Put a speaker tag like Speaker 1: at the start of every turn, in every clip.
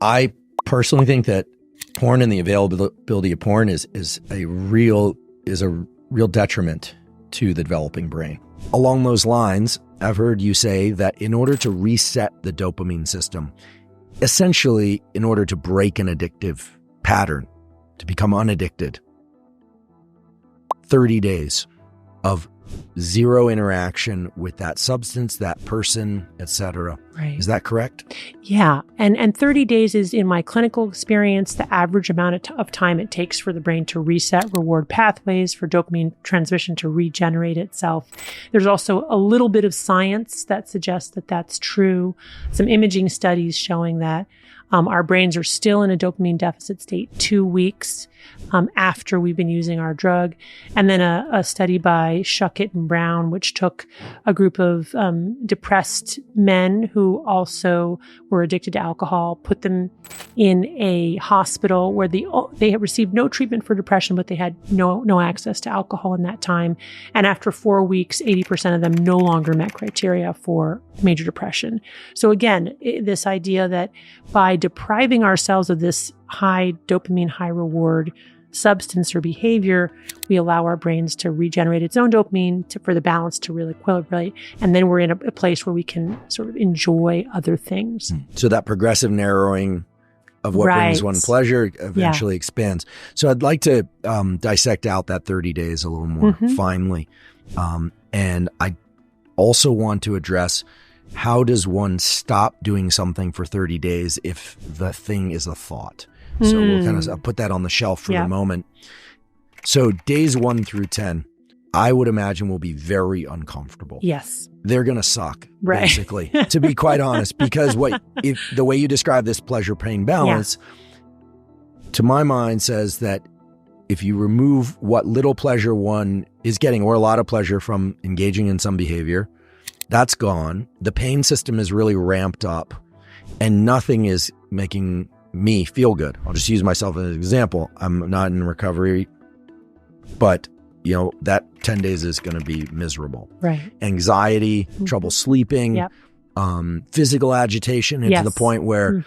Speaker 1: I personally think that porn and the availability of porn is a real detriment to the developing brain. Along those lines, I've heard you say that in order to reset the dopamine system, essentially in order to break an addictive pattern, to become unaddicted, 30 days of zero interaction with that substance, that person, etc.
Speaker 2: Right.
Speaker 1: Is that correct?
Speaker 2: Yeah. And 30 days is, in my clinical experience, the average amount of time it takes for the brain to reset reward pathways, for dopamine transmission to regenerate itself. There's also a little bit of science that suggests that that's true. Some imaging studies showing that our brains are still in a dopamine deficit state 2 weeks after we've been using our drug. And then a study by Schuckett and Brown, which took a group of depressed men who also were addicted to alcohol, put them in a hospital where they had received no treatment for depression, but they had no access to alcohol in that time. And after 4 weeks, 80% of them no longer met criteria for major depression. So again, this idea that by depriving ourselves of this high dopamine, high reward substance or behavior, we allow our brains to regenerate its own dopamine for the balance to really equilibrate. And then we're in a place where we can sort of enjoy other things.
Speaker 1: So that progressive narrowing of what brings one pleasure eventually expands. So I'd like to dissect out that 30 days a little more finely. And I also want to address, how does one stop doing something for 30 days if the thing is a thought? So we'll kind of put that on the shelf for the moment. So days 1 through 10, I would imagine will be very uncomfortable.
Speaker 2: Yes.
Speaker 1: They're going to suck, basically, to be quite honest, because the way you describe this pleasure-pain balance, to my mind, says that if you remove what little pleasure one is getting, or a lot of pleasure from engaging in some behavior, that's gone. The pain system is really ramped up, and nothing is making me feel good. I'll just use myself as an example. I'm not in recovery, but that 10 days is going to be miserable.
Speaker 2: Right.
Speaker 1: Anxiety, trouble sleeping, physical agitation, and to the point where,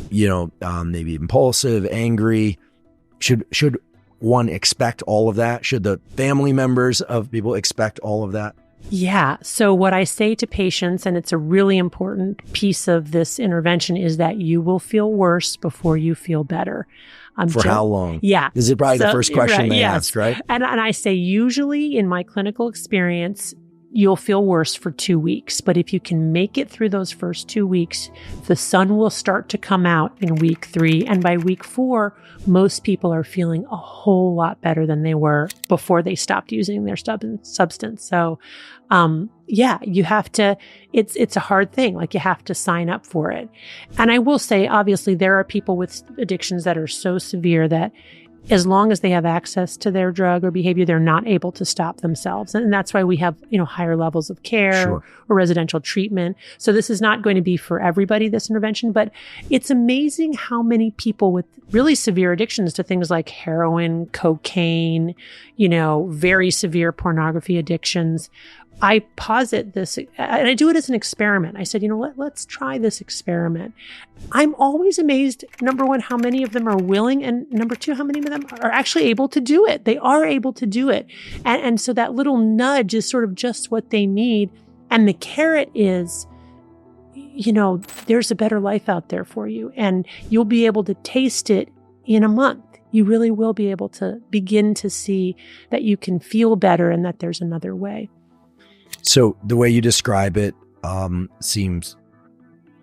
Speaker 1: maybe impulsive, angry. Should one expect all of that? Should the family members of people expect all of that?
Speaker 2: Yeah. So what I say to patients, and it's a really important piece of this intervention, is that you will feel worse before you feel better.
Speaker 1: For how long?
Speaker 2: Yeah.
Speaker 1: This is probably the first question they ask, right?
Speaker 2: And I say, usually in my clinical experience, you'll feel worse for 2 weeks. But if you can make it through those first 2 weeks, the sun will start to come out in week 3. And by week 4, most people are feeling a whole lot better than they were before they stopped using their substance. So, you have to, it's a hard thing. Like, you have to sign up for it. And I will say, obviously, there are people with addictions that are so severe that as long as they have access to their drug or behavior, they're not able to stop themselves. And that's why we have, higher levels of care or residential treatment. So this is not going to be for everybody, this intervention, but it's amazing how many people with really severe addictions to things like heroin, cocaine, very severe pornography addictions, I posit this, and I do it as an experiment. I said, let's try this experiment. I'm always amazed, number one, how many of them are willing, and number two, how many of them are actually able to do it. They are able to do it. And so that little nudge is sort of just what they need. And the carrot is, there's a better life out there for you, and you'll be able to taste it in a month. You really will be able to begin to see that you can feel better and that there's another way.
Speaker 1: So the way you describe it seems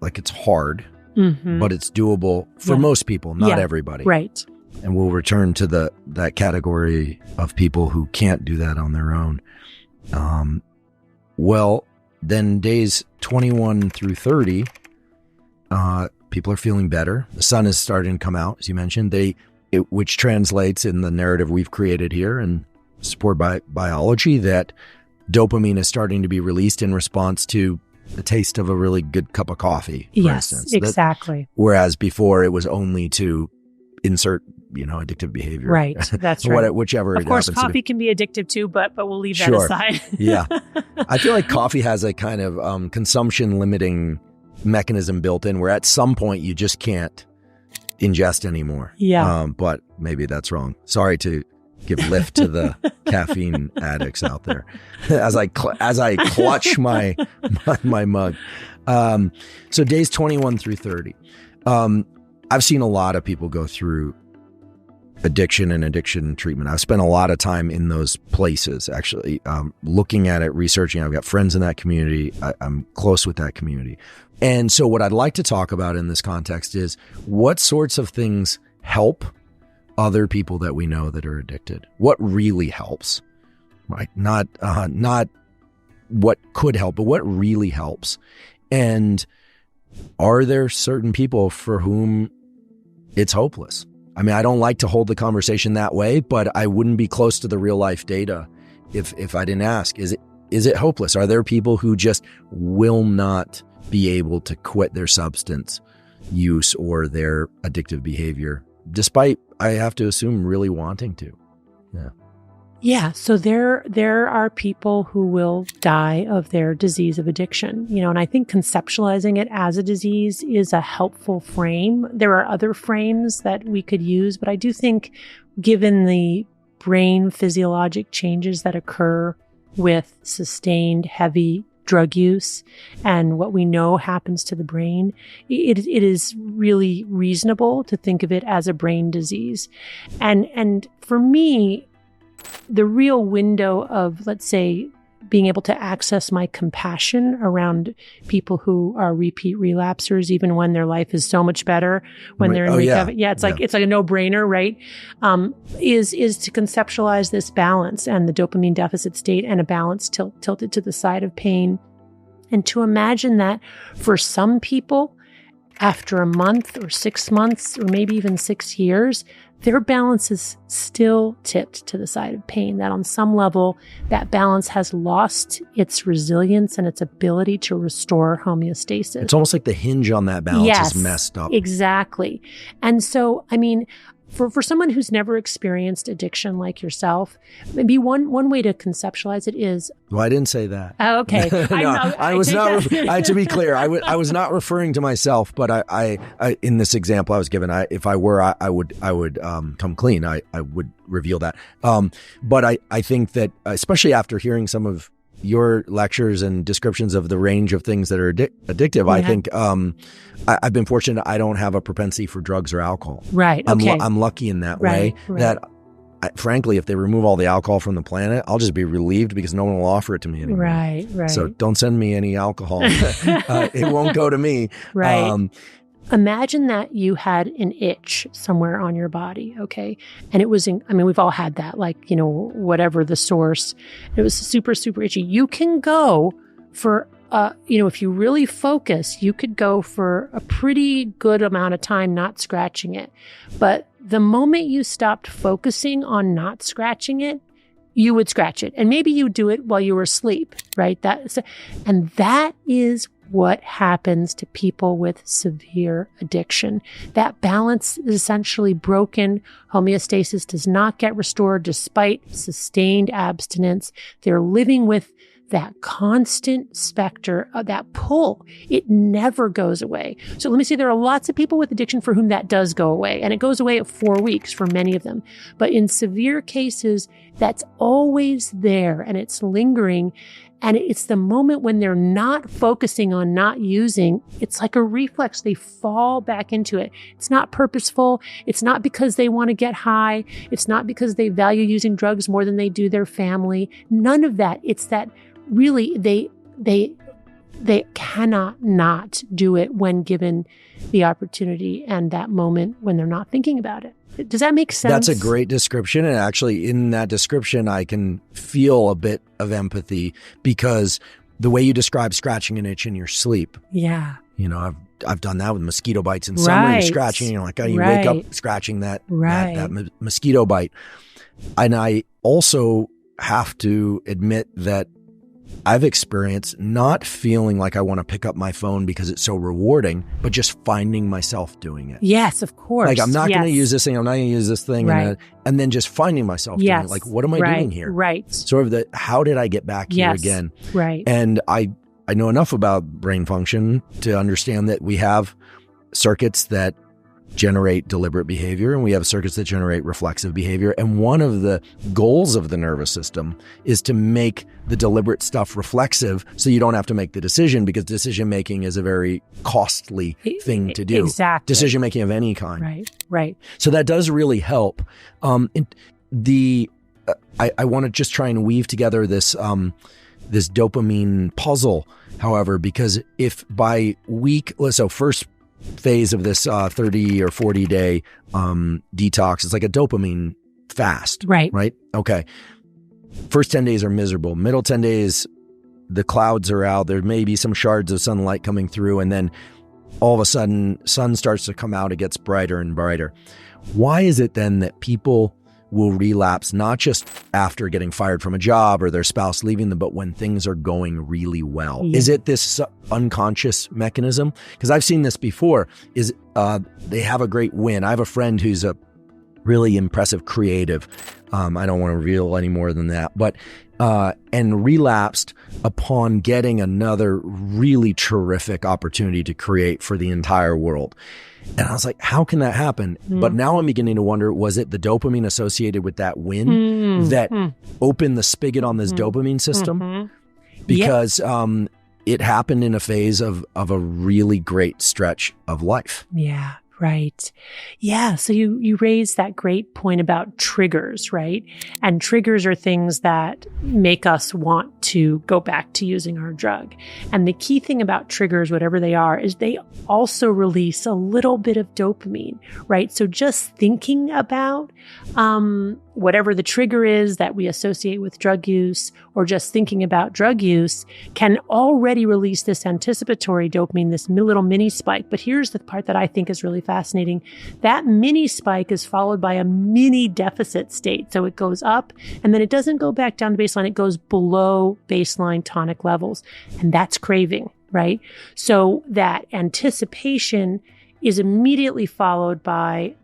Speaker 1: like it's hard, but it's doable for most people, not everybody.
Speaker 2: Right.
Speaker 1: And we'll return to that category of people who can't do that on their own. Well, then days 21 through 30, people are feeling better. The sun is starting to come out, as you mentioned, which translates in the narrative we've created here and supported by biology, that dopamine is starting to be released in response to the taste of a really good cup of coffee, for instance.
Speaker 2: Exactly.
Speaker 1: Whereas before it was only to insert, addictive behavior.
Speaker 2: Right. That's right.
Speaker 1: Whichever.
Speaker 2: Of course, coffee can be addictive too, but we'll leave that aside.
Speaker 1: Yeah. I feel like coffee has a kind of consumption limiting mechanism built in where at some point you just can't ingest anymore.
Speaker 2: Yeah.
Speaker 1: But maybe that's wrong. Sorry to give lift to the caffeine addicts out there as I clutch my mug. So days 21 through 30. I've seen a lot of people go through addiction and addiction treatment. I've spent a lot of time in those places, actually, looking at it, researching. I've got friends in that community. I'm close with that community. And so what I'd like to talk about in this context is what sorts of things help other people that we know that are addicted. What really helps, right? Not what could help, but what really helps. And are there certain people for whom it's hopeless? I mean, I don't like to hold the conversation that way, but I wouldn't be close to the real life data if I didn't ask, is it hopeless? Are there people who just will not be able to quit their substance use or their addictive behavior, despite, I have to assume, really wanting to? Yeah.
Speaker 2: Yeah, so there are people who will die of their disease of addiction, and I think conceptualizing it as a disease is a helpful frame. There are other frames that we could use, but I do think given the brain physiologic changes that occur with sustained heavy drug use and what we know happens to the brain, it is really reasonable to think of it as a brain disease. And for me, the real window of, let's say, being able to access my compassion around people who are repeat relapsers, even when their life is so much better, when they're in recovery. Yeah, it's like a no-brainer, right? Is to conceptualize this balance and the dopamine deficit state and a balance tilted to the side of pain, and to imagine that for some people, after a month or 6 months or maybe even 6 years, their balance is still tipped to the side of pain, that on some level, that balance has lost its resilience and its ability to restore homeostasis.
Speaker 1: It's almost like the hinge on that balance is messed up.
Speaker 2: Exactly. And so, I mean, for someone who's never experienced addiction like yourself, maybe one way to conceptualize it is...
Speaker 1: Well, I didn't say that.
Speaker 2: Oh, okay.
Speaker 1: I was not. To be clear, I was not referring to myself, but I in this example I was given, if I were, I would come clean. I would reveal that. But I think that, especially after hearing some of your lectures and descriptions of the range of things that are addictive, yeah. I think I've been fortunate. I don't have a propensity for drugs or alcohol.
Speaker 2: Right. Okay.
Speaker 1: I'm lucky in that way. That, frankly, if they remove all the alcohol from the planet, I'll just be relieved because no one will offer it to me anymore.
Speaker 2: Right.
Speaker 1: So don't send me any alcohol. It won't go to me.
Speaker 2: Right. Imagine that you had an itch somewhere on your body, okay? And it was, we've all had that, like, whatever the source. It was super, super itchy. You can go for, if you really focus, you could go for a pretty good amount of time not scratching it. But the moment you stopped focusing on not scratching it, you would scratch it. And maybe you do it while you were asleep, right? And that is what happens to people with severe addiction. That balance is essentially broken. Homeostasis does not get restored despite sustained abstinence. They're living with that constant specter of that pull. It never goes away. So let me say there are lots of people with addiction for whom that does go away, and it goes away at 4 weeks for many of them. But in severe cases, that's always there and it's lingering. And it's the moment when they're not focusing on not using, it's like a reflex. They fall back into it. It's not purposeful. It's not because they want to get high. It's not because they value using drugs more than they do their family. None of that. It's that really they cannot not do it when given the opportunity and that moment when they're not thinking about it. Does that make sense?
Speaker 1: That's a great description. And actually, in that description, I can feel a bit of empathy because the way you describe scratching an itch in your sleep.
Speaker 2: Yeah.
Speaker 1: I've done that with mosquito bites in summer. You're scratching, you wake up scratching that mosquito bite. And I also have to admit that I've experienced not feeling like I want to pick up my phone because it's so rewarding, but just finding myself doing it.
Speaker 2: Yes, of course.
Speaker 1: Like, I'm not going to use this thing. I'm not going to use this thing.
Speaker 2: Right.
Speaker 1: And then just finding myself doing it. Like, what am I doing here?
Speaker 2: Right.
Speaker 1: Sort of how did I get back here again?
Speaker 2: Right.
Speaker 1: And I know enough about brain function to understand that we have circuits that generate deliberate behavior and we have circuits that generate reflexive behavior. And one of the goals of the nervous system is to make the deliberate stuff reflexive so you don't have to make the decision, because decision making is a very costly thing to do.
Speaker 2: Exactly.
Speaker 1: Decision making of any kind.
Speaker 2: Right.
Speaker 1: So that does really help. I want to just try and weave together this this dopamine puzzle, however, because if by week, so first phase of this 30 or 40 day detox, it's like a dopamine fast. Right? Okay. First 10 days are miserable. Middle 10 days, the clouds are out. There may be some shards of sunlight coming through. And then all of a sudden, sun starts to come out. It gets brighter and brighter. Why is it then that people will relapse, not just after getting fired from a job or their spouse leaving them, but when things are going really well? Yeah. Is it this unconscious mechanism? Because I've seen this before, is they have a great win. I have a friend who's a really impressive creative. I don't want to reveal any more than that, but and relapsed upon getting another really terrific opportunity to create for the entire world. And I was like, how can that happen? But now I'm beginning to wonder, was it the dopamine associated with that win that opened the spigot on this dopamine system? Because it happened in a phase of a really great stretch of life.
Speaker 2: Yeah. Right. Yeah. So you raised that great point about triggers, right? And triggers are things that make us want to go back to using our drug. And the key thing about triggers, whatever they are, is they also release a little bit of dopamine, right? So just thinking about whatever the trigger is that we associate with drug use, or just thinking about drug use, can already release this anticipatory dopamine, this little mini spike. But here's the part that I think is really fascinating. That mini spike is followed by a mini deficit state. So it goes up and then it doesn't go back down to baseline. It goes below baseline tonic levels. And that's craving, right? So that anticipation is immediately followed by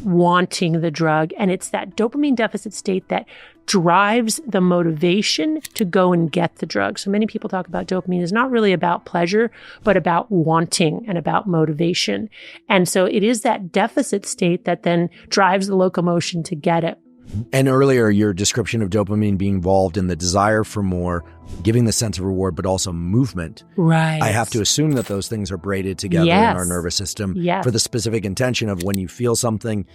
Speaker 2: wanting the drug. And it's that dopamine deficit state that drives the motivation to go and get the drug. So many people talk about dopamine is not really about pleasure, but about wanting and about motivation. And so it is that deficit state that then drives the locomotion to get it.
Speaker 1: And earlier, your description of dopamine being involved in the desire for more, giving the sense of reward, but also movement.
Speaker 2: Right.
Speaker 1: I have to assume that those things are braided together in our nervous system for the specific intention of when you feel something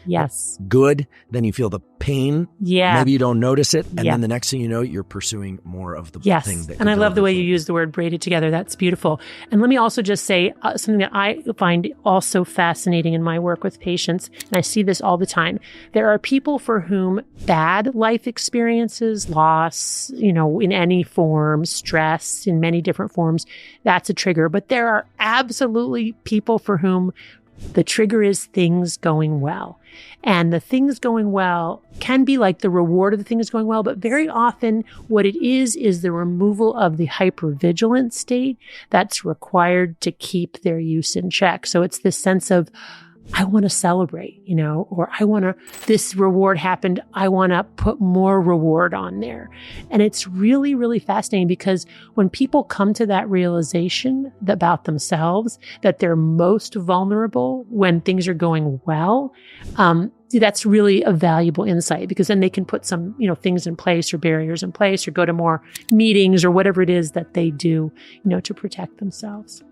Speaker 1: good, then you feel the pain. Yeah. Maybe you don't notice it. And then the next thing you know, you're pursuing more of the thing. That
Speaker 2: and I love the way you use the word braided together. That's beautiful. And let me also just say something that I find also fascinating in my work with patients. And I see this all the time. There are people for whom bad life experiences, loss, in any form, stress in many different forms, that's a trigger. But there are absolutely people for whom the trigger is things going well. And the things going well can be like the reward of the things going well, but very often what it is the removal of the hypervigilant state that's required to keep their use in check. So it's this sense of, I want to celebrate, or this reward happened. I want to put more reward on there. And it's really, really fascinating because when people come to that realization about themselves, that they're most vulnerable when things are going well, that's really a valuable insight, because then they can put some, things in place or barriers in place or go to more meetings or whatever it is that they do, to protect themselves.